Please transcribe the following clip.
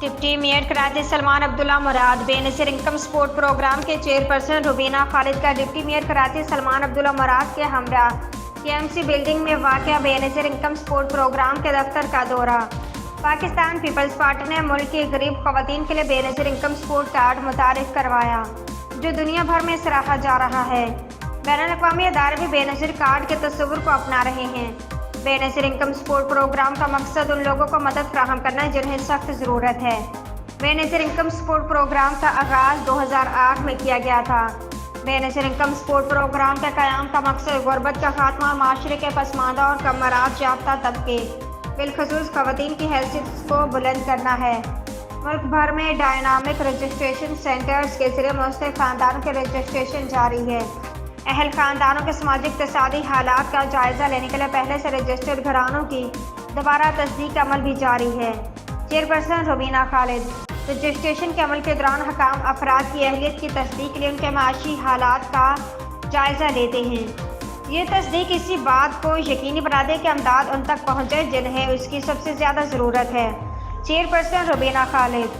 Deputy mayor Karachi Salman عبداللہ مراد بے نظیر income support programme کے chairperson Rubina خالد کا ڈپٹی میئر کراچی سلمان عبداللہ مراد کے ہمراہ KMC بلڈنگ میں واقع بے نظیر انکم سپورٹ پروگرام کے دفتر کا دورہ۔ پاکستان پیپلز پارٹی نے ملک کی غریب خواتین کے لیے بے نظیر انکم سپورٹ کارڈ متعارف کروایا، جو دنیا بھر میں سراہا جا رہا ہے۔ بین الاقوامی ادارے بھی بے نظیر کارڈ کے تصور کو اپنا رہے ہیں۔ بے نظیر انکم سپورٹ پروگرام کا مقصد ان لوگوں کو مدد فراہم کرنا ہے جنہیں سخت ضرورت ہے۔ بے نظیر انکم سپورٹ پروگرام کا آغاز 2008 میں کیا گیا تھا۔ بے نظیر انکم سپورٹ پروگرام کے قیام کا مقصد غربت کا خاتمہ اور معاشرے کے پسماندہ اور کمرات یافتہ طبقے، بالخصوص خواتین کی حیثیت کو بلند کرنا ہے۔ ملک بھر میں ڈائنامک رجسٹریشن سینٹرز کے ذریعے مستحق خاندانوں کے رجسٹریشن جاری ہے۔ اہل خاندانوں کے سماجی اقتصادی حالات کا جائزہ لینے کے لیے پہلے سے رجسٹرڈ گھرانوں کی دوبارہ تصدیق کا عمل بھی جاری ہے۔ چیئرپرسن روبینہ خالد رجسٹریشن کے عمل کے دوران حکام افراد کی اہلیت کی تصدیق کے لیے ان کے معاشی حالات کا جائزہ لیتے ہیں۔ یہ تصدیق اسی بات کو یقینی بناتی ہے کہ امداد ان تک پہنچے جنہیں اس کی سب سے زیادہ ضرورت ہے۔ چیئرپرسن روبینہ خالد۔